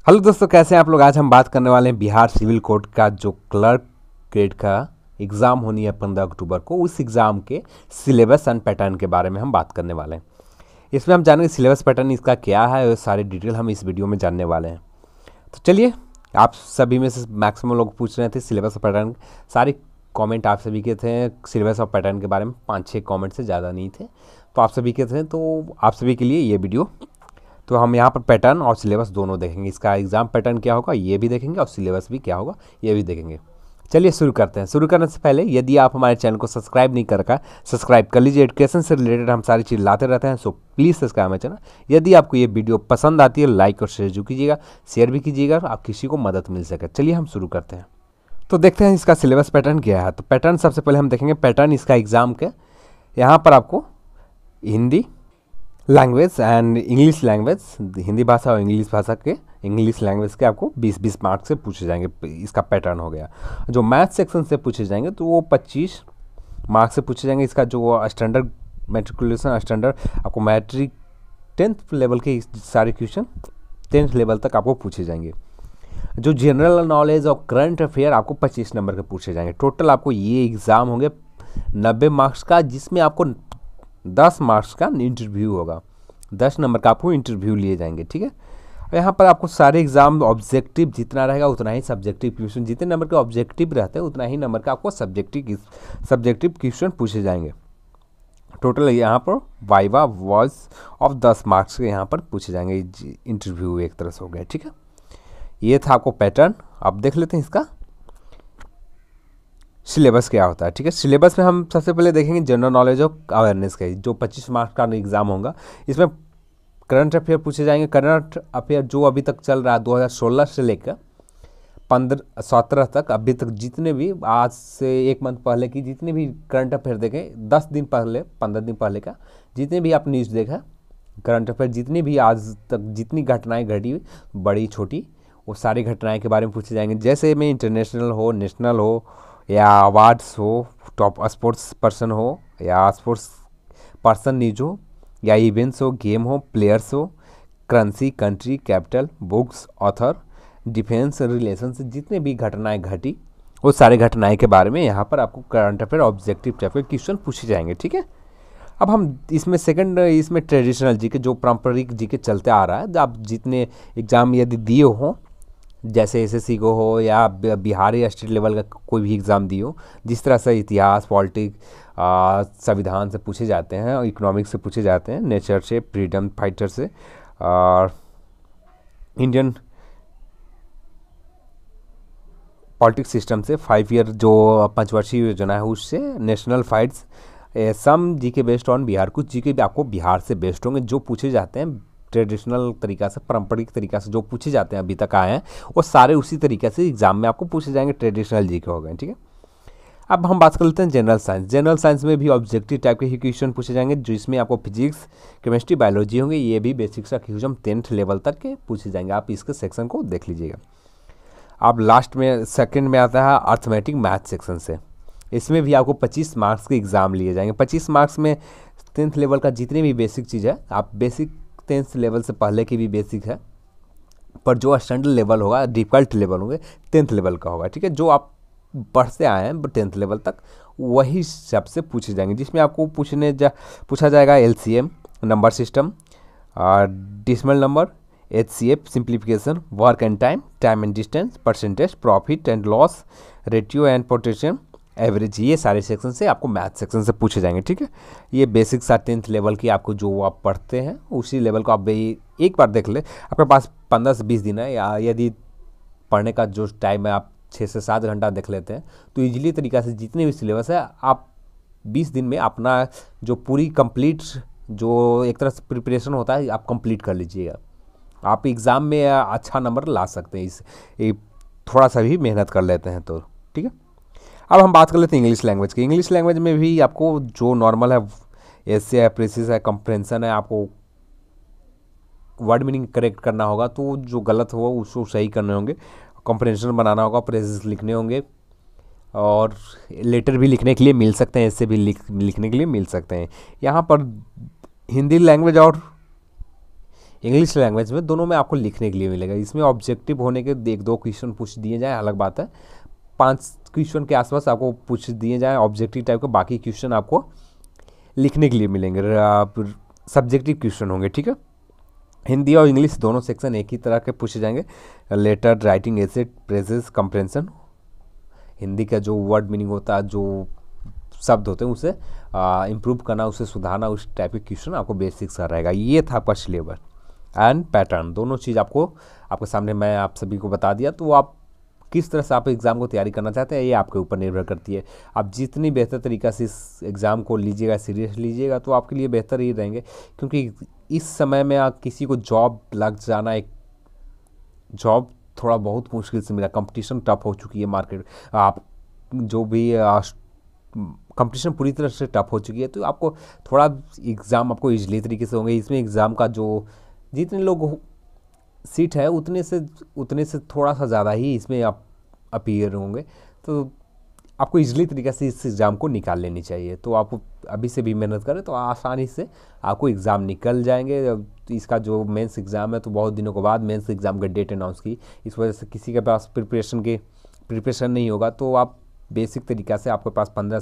Hello दोस्तों, कैसे हैं आप लोग। आज हम बात करने वाले हैं बिहार सिविल कोर्ट का जो क्लर्क ग्रेड का एग्ज़ाम होनी है 15 अक्टूबर को, उस एग्ज़ाम के सिलेबस एंड पैटर्न के बारे में हम बात करने वाले हैं। इसमें हम जानेंगे सिलेबस पैटर्न इसका क्या है और सारी डिटेल हम इस वीडियो में जानने वाले हैं। तो चलिए, आप सभी में से मैक्सिमम लोग पूछ रहे थे सिलेबस और पैटर्न, सारे कमेंट आप सभी के थे सिलेबस और पैटर्न के बारे में, 5-6 कमेंट से ज़्यादा नहीं थे, तो आप सभी के थे, तो आप सभी के लिए ये वीडियो। तो हम यहाँ पर पैटर्न और सिलेबस दोनों देखेंगे। इसका एग्ज़ाम पैटर्न क्या होगा ये भी देखेंगे और सिलेबस भी क्या होगा ये भी देखेंगे। चलिए शुरू करते हैं। शुरू करने से पहले यदि आप हमारे चैनल को सब्सक्राइब नहीं कर रखा, सब्सक्राइब कर लीजिए। एजुकेशन से रिलेटेड हम सारी चीज़ लाते रहते हैं, सो प्लीज़ सब्सक्राइब हमारे चैनल। यदि आपको ये वीडियो पसंद आती है लाइक और शेयर कीजिएगा, शेयर भी कीजिएगा, आप किसी को मदद मिल सके। चलिए हम शुरू करते हैं। तो देखते हैं इसका सिलेबस पैटर्न क्या है। तो पैटर्न सबसे पहले हम देखेंगे पैटर्न इसका एग्ज़ाम के। यहाँ पर आपको Hindi language and English language, Hindi भाषा और इंग्लिश भाषा के इंग्लिश लैंग्वेज के आपको 20-20 मार्क्स से पूछे जाएंगे। इसका पैटर्न हो गया। जो मैथ सेक्शन से पूछे जाएंगे तो वो 25 मार्क्स से पूछे जाएंगे। इसका जो स्टैंडर्ड मेट्रिकुलेशन स्टैंडर्ड आपको मैट्रिक 10th लेवल के सारे क्वेश्चन 10th लेवल तक आपको पूछे जाएंगे। जो जनरल नॉलेज और करंट अफेयर आपको 25 नंबर के पूछे जाएंगे। टोटल आपको ये एग्ज़ाम होंगे 90 मार्क्स का, जिसमें आपको 10 मार्क्स का इंटरव्यू होगा। 10 नंबर का आपको इंटरव्यू लिए जाएंगे, ठीक है। यहाँ पर आपको सारे एग्जाम ऑब्जेक्टिव जितना रहेगा उतना ही सब्जेक्टिव क्वेश्चन, जितने नंबर के ऑब्जेक्टिव रहते हैं उतना ही नंबर का आपको सब्जेक्टिव क्वेश्चन पूछे जाएंगे। टोटल यहाँ पर वाइवा वॉइस ऑफ 10 मार्क्स के यहाँ पर पूछे जाएंगे। इंटरव्यू एक तरह से हो गया, ठीक है। ये था आपको पैटर्न। अब देख लेते हैं इसका सिलेबस क्या होता है, ठीक है। सिलेबस में हम सबसे पहले देखेंगे जनरल नॉलेज और अवेयरनेस का, जो 25 मार्क्स का एग्ज़ाम होगा। इसमें करंट अफेयर पूछे जाएंगे। करंट अफेयर जो अभी तक चल रहा है 2016 से लेकर 15-17 तक, अभी तक जितने भी आज से 1 मंथ पहले की जितने भी करंट अफेयर देखें, 10 दिन पहले 15 दिन पहले का जितने भी आप न्यूज़ देखा करंट अफेयर, जितनी भी आज तक जितनी घटनाएँ घटी बड़ी छोटी, वो सारी घटनाएँ के बारे में पूछे जाएंगे। जैसे में इंटरनेशनल हो, नेशनल हो, या अवार्ड्स हो, टॉप स्पोर्ट्स पर्सन हो, या स्पोर्ट्स पर्सन न्यूज हो, या इवेंट्स हो, गेम हो, प्लेयर्स हो, currency, country, capital, books, author, defence relation से जितने भी घटनाएं घटी वो सारे घटनाएं के बारे में यहाँ पर आपको करंट अफेयर ऑब्जेक्टिव टाइप के क्वेश्चन पूछे जाएंगे, ठीक है। अब हम इसमें ट्रेडिशनल जीके जो पारंपरिक जीके चलते आ रहा है, आप जितने एग्ज़ाम यदि दिए हो, जैसे एसएससी को हो या बिहार या स्टेट लेवल का कोई भी एग्ज़ाम दिए हो, जिस तरह से इतिहास, पॉलिटिक्स, संविधान से पूछे जाते हैं और इकोनॉमिक्स से पूछे जाते हैं, नेचर से, फ्रीडम फाइटर से, और इंडियन पॉलिटिक्स सिस्टम से, 5 ईयर जो 5 वर्षीय योजना है उससे, national fights, some GK based on Bihar, कुछ जीके भी आपको बिहार से बेस्ड होंगे जो पूछे जाते हैं ट्रेडिशनल तरीका से, पारंपरिक तरीका से जो पूछे जाते हैं अभी तक आए हैं, वो सारे उसी तरीके से एग्जाम में आपको पूछे जाएंगे। ट्रेडिशनल जीके हो गए, ठीक है। अब हम बात कर लेते हैं जनरल साइंस। जनरल साइंस में भी ऑब्जेक्टिव टाइप के ही क्वेश्चन पूछे जाएंगे, जो इसमें आपको फिजिक्स, केमिस्ट्री, बायोलॉजी होंगे। ये भी बेसिक सा क्वेश्चन 10th लेवल तक के पूछे जाएंगे। आप इसके सेक्शन को देख लीजिएगा। अब लास्ट में सेकेंड में आता है अर्थमेटिक मैथ सेक्शन से। इसमें भी आपको 25 मार्क्स के एग्ज़ाम लिए जाएंगे। 25 मार्क्स में 10th लेवल का जितनी भी बेसिक चीज़ है, आप बेसिक 10th लेवल से पहले की भी बेसिक है, पर जो स्टैंडर्ड लेवल होगा, डिफ़िकल्ट लेवल होंगे 10th लेवल का होगा, ठीक है। जो आप पढ़ते आए हैं 10th लेवल तक, वही सबसे पूछे जाएंगे, जिसमें आपको पूछा जाएगा LCM, number system, decimal number, HCF, simplification, work and time, time and distance, percentage, profit and loss, ratio and potential, average. ये सारे सेक्शन से आपको मैथ सेक्शन से पूछे जाएंगे, ठीक है। ये बेसिक सा 10th लेवल की आपको जो आप पढ़ते हैं उसी लेवल को आप एक बार देख ले। आपके पास 15 से 20 दिन है, या यदि पढ़ने का जो टाइम है आप 6 से 7 घंटा देख लेते हैं, तो ईजिली तरीक़ा से जितने भी सिलेबस है आप 20 दिन में अपना जो पूरी कंप्लीट, जो एक तरह से प्रिपरेशन होता है, आप कंप्लीट कर लीजिएगा। आप एग्ज़ाम में अच्छा नंबर ला सकते हैं इस थोड़ा सा भी मेहनत कर लेते हैं तो, ठीक है। अब हम बात कर लेते हैं इंग्लिश लैंग्वेज की। इंग्लिश लैंग्वेज में भी आपको जो नॉर्मल है, एसे है, प्रेसिस है, कंप्रेंशन है, आपको वर्ड मीनिंग करेक्ट करना होगा, तो जो गलत हो उसको सही करने होंगे, कंप्रेंशन बनाना होगा, प्रेसिस लिखने होंगे, और लेटर भी लिखने के लिए मिल सकते हैं, ऐसे भी लिखने के लिए मिल सकते हैं। यहाँ पर हिंदी लैंग्वेज और इंग्लिश लैंग्वेज में, दोनों में आपको लिखने के लिए मिलेगा। इसमें ऑब्जेक्टिव होने के 1-2 क्वेश्चन पूछ दिए जाए अलग बात है, 5 क्वेश्चन के आसपास आपको पूछ दिए जाए ऑब्जेक्टिव टाइप के, बाकी क्वेश्चन आपको लिखने के लिए मिलेंगे, सब्जेक्टिव क्वेश्चन होंगे, ठीक है। हिंदी और इंग्लिश दोनों सेक्शन एक ही तरह के पूछे जाएंगे। लेटर राइटिंग, एसे, प्रेजेस, कंप्रेंशन, हिंदी का जो वर्ड मीनिंग होता है, जो शब्द होते हैं उसे इम्प्रूव करना, उसे सुधारना, उस टाइप के क्वेश्चन आपको बेसिक्स का रहेगा। ये था आपका सिलेबस एंड पैटर्न, दोनों चीज़ आपके सामने मैं आप सभी को बता दिया। तो आप किस तरह से आप एग्ज़ाम को तैयारी करना चाहते हैं ये आपके ऊपर निर्भर करती है। आप जितनी बेहतर तरीक़ा से इस एग्ज़ाम को लीजिएगा, सीरियस लीजिएगा, तो आपके लिए बेहतर ही रहेंगे। क्योंकि इस समय में आप किसी को जॉब लग जाना, एक जॉब थोड़ा बहुत मुश्किल से मिला, कंपटीशन टफ हो चुकी है मार्केट, आप जो भी कंपटीशन पूरी तरह से टफ हो चुकी है। तो आपको थोड़ा एग्ज़ाम आपको ईजिली तरीके से होंगे। इसमें एग्ज़ाम का जो जितने लोग सीट है उतने से थोड़ा सा ज़्यादा ही इसमें आप अपीयर होंगे। तो आपको ईजिली तरीके से इस एग्ज़ाम को निकाल लेनी चाहिए। तो आप अभी से भी मेहनत करें तो आसानी से आपको एग्ज़ाम निकल जाएंगे। इसका जो मेंस एग्ज़ाम है तो बहुत दिनों के बाद मेंस एग्ज़ाम का डेट अनाउंस की, इस वजह से किसी के पास प्रिपरेशन नहीं होगा। तो आप बेसिक तरीक़ा से आपके पास 15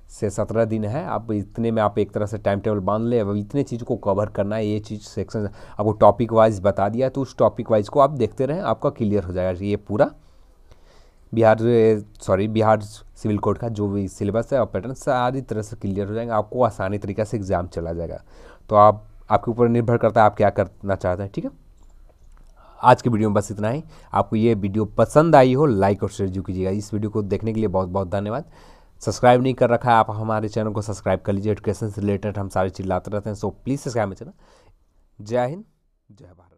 से 17 दिन है, आप इतने में आप एक तरह से टाइम टेबल बांध ले। अब इतने चीज़ को कवर करना है, ये चीज़ सेक्शन आपको टॉपिक वाइज बता दिया है, तो उस टॉपिक वाइज को आप देखते रहें, आपका क्लियर हो जाएगा। ये पूरा बिहार सिविल कोड का जो भी सिलेबस है और पैटर्न सारी तरह से क्लियर हो जाएगा, आपको आसानी तरीक़े से एग्ज़ाम चला जाएगा। तो आपके ऊपर निर्भर करता है आप क्या करना चाहते हैं, ठीक है। आज की वीडियो में बस इतना ही। आपको ये वीडियो पसंद आई हो लाइक और शेयर जरूर कीजिएगा। इस वीडियो को देखने के लिए बहुत बहुत धन्यवाद। सब्सक्राइब नहीं कर रखा है आप हमारे चैनल को सब्सक्राइब कर लीजिए। एजुकेशन से रिलेटेड हम सारी चीज़ लाते रहते हैं, सो प्लीज़ सब्सक्राइब मेरे चैनल। जय हिंद, जय भारत।